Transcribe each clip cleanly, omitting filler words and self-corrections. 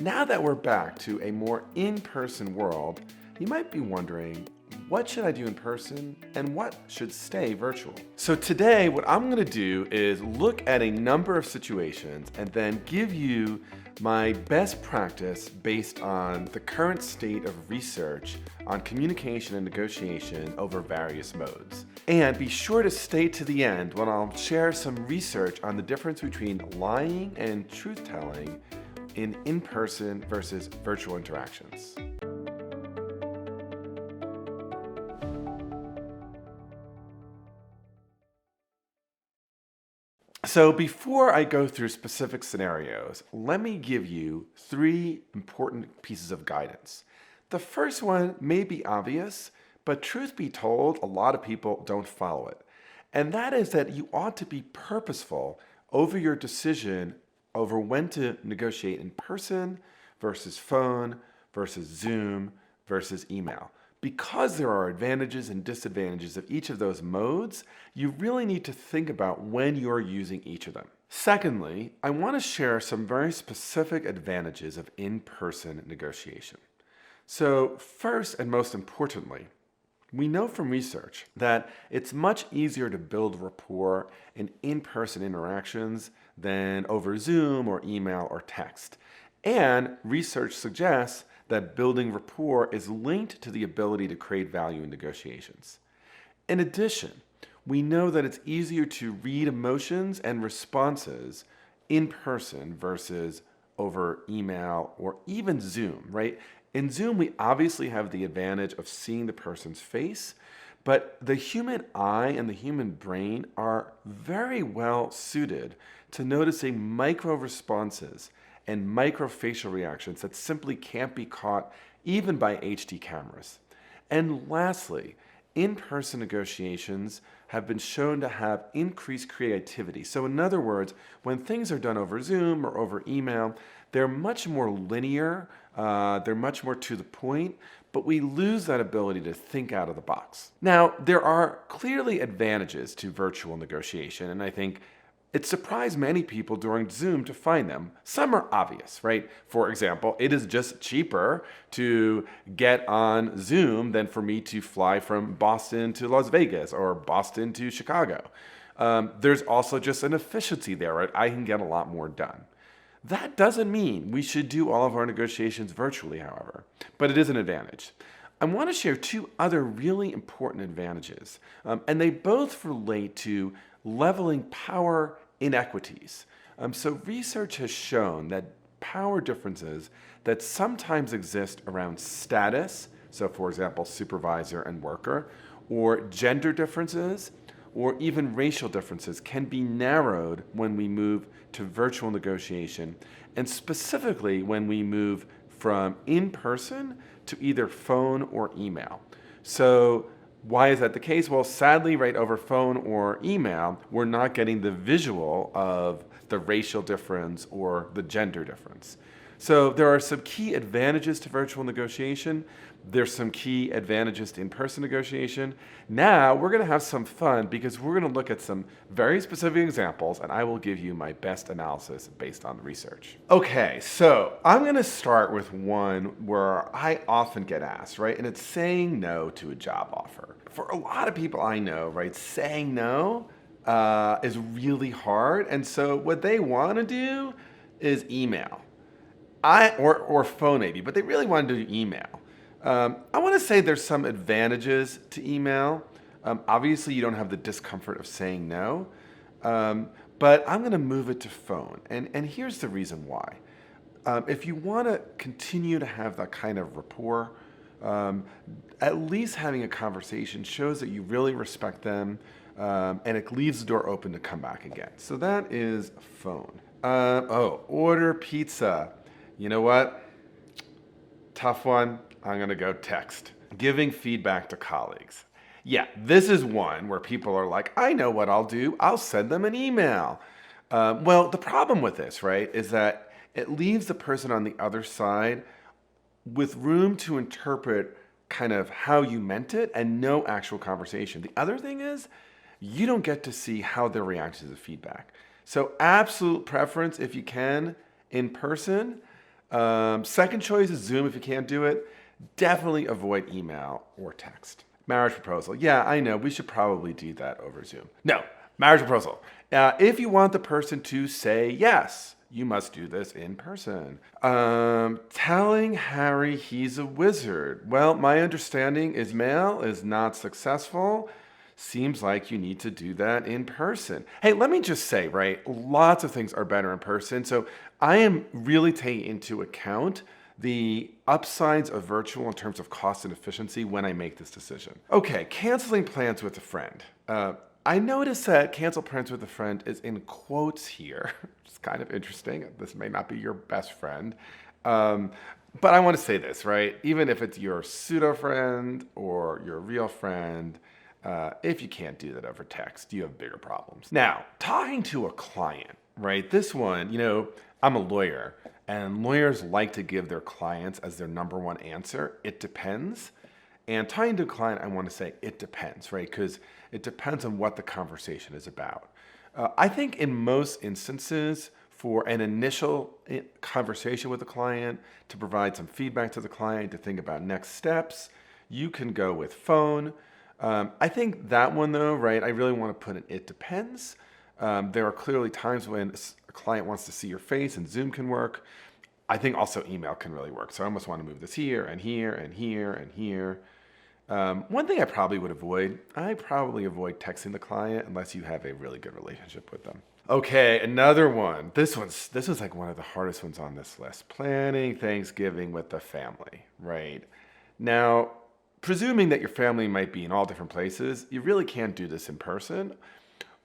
Now that we're back to a more in-person world, you might be wondering, what should I do in person and what should stay virtual? So today, what I'm gonna do is look at a number of situations and then give you my best practice based on the current state of research on communication and negotiation over various modes. And be sure to stay to the end when I'll share some research on the difference between lying and truth-telling in-person versus virtual interactions. So before I go through specific scenarios, let me give you 3 important pieces of guidance. The first one may be obvious, but truth be told, a lot of people don't follow it. And that is that you ought to be purposeful over your decision over when to negotiate in person versus phone versus Zoom versus email. Because there are advantages and disadvantages of each of those modes, you really need to think about when you're using each of them. Secondly, I want to share some very specific advantages of in-person negotiation. So first and most importantly, we know from research that it's much easier to build rapport in in-person interactions than over Zoom or email or text. And research suggests that building rapport is linked to the ability to create value in negotiations. In addition, we know that it's easier to read emotions and responses in person versus over email or even Zoom, right? In Zoom, we obviously have the advantage of seeing the person's face, but the human eye and the human brain are very well suited to noticing micro responses and microfacial reactions that simply can't be caught even by HD cameras. And lastly, in-person negotiations have been shown to have increased creativity. So in other words, when things are done over Zoom or over email, they're much more linear, they're much more to the point, but we lose that ability to think out of the box. Now, there are clearly advantages to virtual negotiation, and I think it surprised many people during Zoom to find them. Some are obvious, right? For example, it is just cheaper to get on Zoom than for me to fly from Boston to Las Vegas or Boston to Chicago. There's also just an efficiency there, right? I can get a lot more done. That doesn't mean we should do all of our negotiations virtually, however, but it is an advantage. I want to share 2 other really important advantages, and they both relate to leveling power inequities. So research has shown that power differences that sometimes exist around status, so for example, supervisor and worker, or gender differences, or even racial differences can be narrowed when we move to virtual negotiation, and specifically when we move from in-person to either phone or email. So why is that the case? Well, sadly, right over phone or email, we're not getting the visual of the racial difference or the gender difference. So there are some key advantages to virtual negotiation. There's some key advantages to in-person negotiation. Now we're going to have some fun because we're going to look at some very specific examples and I will give you my best analysis based on the research. Okay, so I'm going to start with one where I often get asked, right? And it's saying no to a job offer. For a lot of people I know, right, saying no is really hard. And so what they want to do is email. Or phone maybe, but they really want to do email. I want to say there's some advantages to email. Obviously, you don't have the discomfort of saying no, but I'm going to move it to phone. And here's the reason why. If you want to continue to have that kind of rapport, at least having a conversation shows that you really respect them, and it leaves the door open to come back again. So that is phone. Order pizza. You know what? Tough one. I'm going to go text. Giving feedback to colleagues. Yeah, this is one where people are like, I know what I'll do. I'll send them an email. Well, the problem with this, right, is that it leaves the person on the other side with room to interpret kind of how you meant it and no actual conversation. The other thing is, you don't get to see how they're reacting to the feedback. So absolute preference, if you can, in person. Second choice is Zoom if you can't do it. Definitely avoid email or text. Marriage proposal. Yeah, I know. We should probably do that over Zoom. No, marriage proposal. If you want the person to say yes, you must do this in person. Telling Harry he's a wizard. Well, my understanding is mail is not successful. Seems like you need to do that in person. Hey, let me just say, right? Lots of things are better in person. So I am really taking into account the upsides of virtual in terms of cost and efficiency when I make this decision. Okay, canceling plans with a friend. I noticed that cancel plans with a friend is in quotes here. It's kind of interesting. This may not be your best friend. But I want to say this, right? Even if it's your pseudo friend or your real friend, if you can't do that over text, you have bigger problems. Now, talking to a client, right? This one, I'm a lawyer, and lawyers like to give their clients as their number one answer, it depends. And talking to a client, I want to say it depends, right? Because it depends on what the conversation is about. I think in most instances, for an initial conversation with a client, to provide some feedback to the client, to think about next steps, you can go with phone. I think that one though, right, I really want to put an it depends. There are clearly times when a client wants to see your face and Zoom can work. I think also email can really work. So I almost want to move this here and here and here and here. One thing I probably avoid texting the client unless you have a really good relationship with them. Okay, another one. This was like one of the hardest ones on this list. Planning Thanksgiving with the family, right? Now, presuming that your family might be in all different places, you really can't do this in person.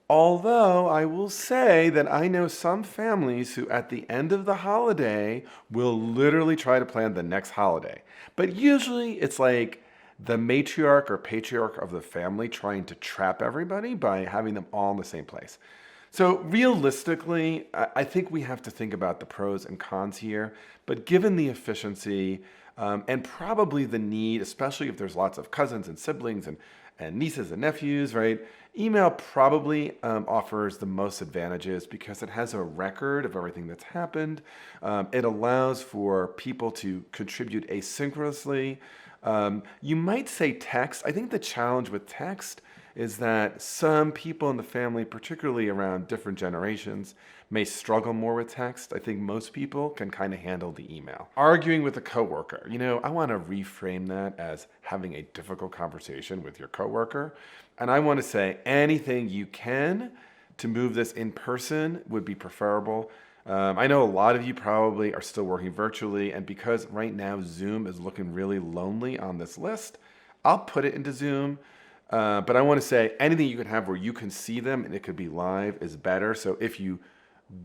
Although I will say that I know some families who at the end of the holiday will literally try to plan the next holiday. But usually it's like the matriarch or patriarch of the family trying to trap everybody by having them all in the same place. So realistically, I think we have to think about the pros and cons here. But given the efficiency and probably the need, especially if there's lots of cousins and siblings and nieces and nephews, right? Email probably offers the most advantages because it has a record of everything that's happened. It allows for people to contribute asynchronously. You might say text. I think the challenge with text is that some people in the family, particularly around different generations, may struggle more with text. I think most people can kind of handle the email. Arguing with a coworker. I want to reframe that as having a difficult conversation with your coworker. And I want to say anything you can to move this in person would be preferable. I know a lot of you probably are still working virtually, and because right now Zoom is looking really lonely on this list, I'll put it into Zoom. But I want to say anything you can have where you can see them and it could be live is better. So if you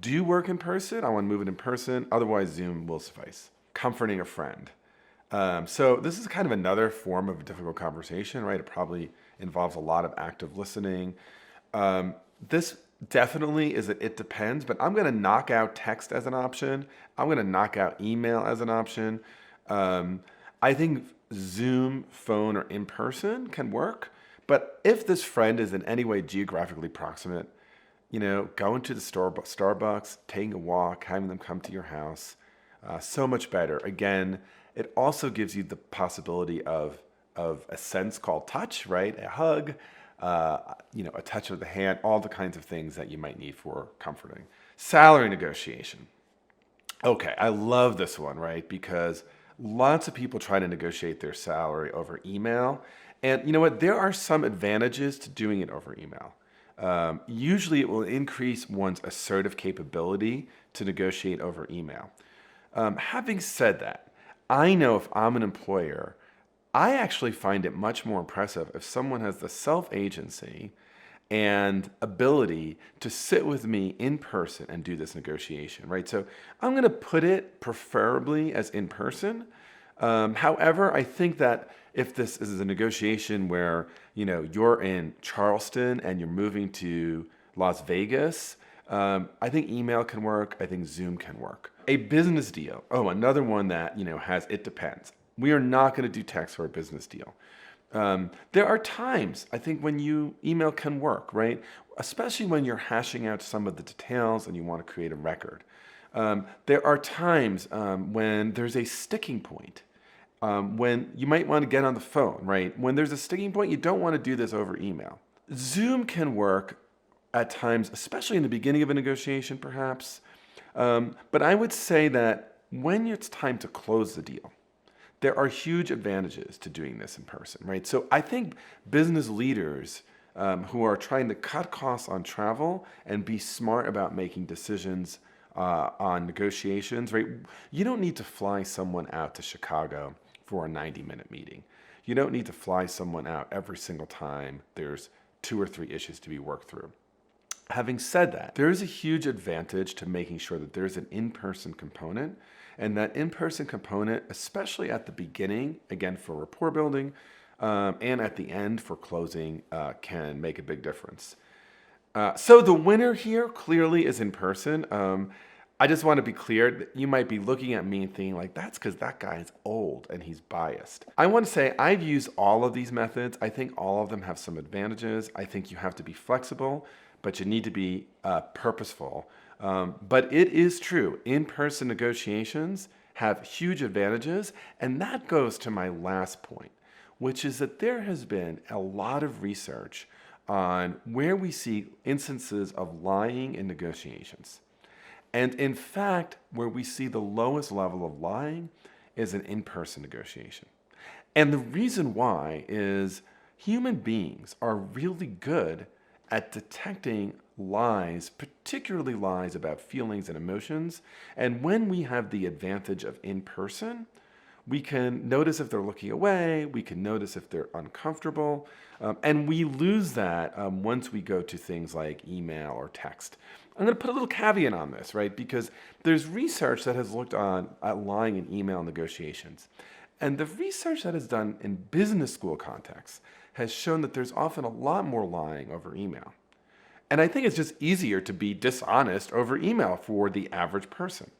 do work in person, I want to move it in person. Otherwise, Zoom will suffice. Comforting a friend. So this is kind of another form of a difficult conversation, right? It probably involves a lot of active listening. This definitely is it depends, but I'm going to knock out text as an option. I'm going to knock out email as an option. I think Zoom, phone, or in person can work. But if this friend is in any way geographically proximate, going to the Starbucks, taking a walk, having them come to your house, so much better. Again, it also gives you the possibility of a sense called touch, right? A hug, a touch of the hand, all the kinds of things that you might need for comforting. Salary negotiation. Okay, I love this one, right? Because lots of people try to negotiate their salary over email. And you know what? There are some advantages to doing it over email. Usually it will increase one's assertive capability to negotiate over email. Having said that, I know if I'm an employer, I actually find it much more impressive if someone has the self-agency and ability to sit with me in person and do this negotiation, right? So I'm going to put it preferably as in person. However, I think that if this is a negotiation where, you're in Charleston and you're moving to Las Vegas, I think email can work. I think Zoom can work. A business deal. Oh, another one that, has it depends. We are not going to do text for a business deal. There are times, I think, when email can work, right? Especially when you're hashing out some of the details and you want to create a record. There are times when there's a sticking point, when you might want to get on the phone, right? When there's a sticking point, you don't want to do this over email. Zoom can work at times, especially in the beginning of a negotiation, perhaps. But I would say that when it's time to close the deal, there are huge advantages to doing this in person, right? So I think business leaders who are trying to cut costs on travel and be smart about making decisions on negotiations, right? You don't need to fly someone out to Chicago for a 90-minute meeting. You don't need to fly someone out every single time there's 2 or 3 issues to be worked through. Having said that, there is a huge advantage to making sure that there's an in-person component, and that in-person component, especially at the beginning, again for rapport building, and at the end for closing, can make a big difference. So the winner here clearly is in person. I just want to be clear that you might be looking at me and thinking like, that's because that guy is old and he's biased. I want to say I've used all of these methods. I think all of them have some advantages. I think you have to be flexible, but you need to be purposeful. But it is true, in-person negotiations have huge advantages, and that goes to my last point, which is that there has been a lot of research on where we see instances of lying in negotiations. And in fact, where we see the lowest level of lying is an in-person negotiation. And the reason why is human beings are really good at detecting lies, particularly lies about feelings and emotions. And when we have the advantage of in-person, we can notice if they're looking away, we can notice if they're uncomfortable, and we lose that once we go to things like email or text. I'm going to put a little caveat on this, right? Because there's research that has looked at lying in email negotiations. And the research that is done in business school contexts has shown that there's often a lot more lying over email. And I think it's just easier to be dishonest over email for the average person.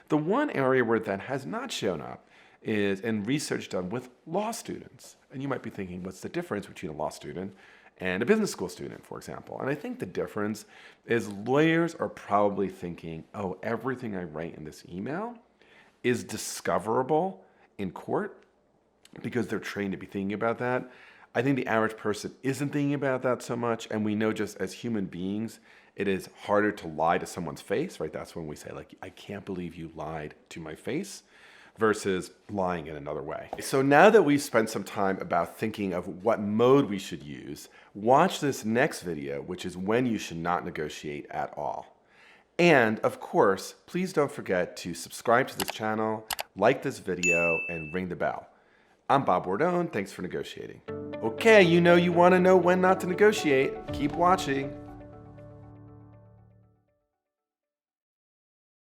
The one area where that has not shown up is in research done with law students. And you might be thinking, what's the difference between a law student and a business school student, for example? And I think the difference is lawyers are probably thinking, oh, everything I write in this email is discoverable in court because they're trained to be thinking about that. I think the average person isn't thinking about that so much, and we know just as human beings, it is harder to lie to someone's face, right? That's when we say, like, I can't believe you lied to my face, versus lying in another way. So now that we've spent some time about thinking of what mode we should use, watch this next video, which is when you should not negotiate at all. And of course, please don't forget to subscribe to this channel, like this video, and ring the bell. I'm Bob Bordone. Thanks for negotiating. Okay, you want to know when not to negotiate. Keep watching.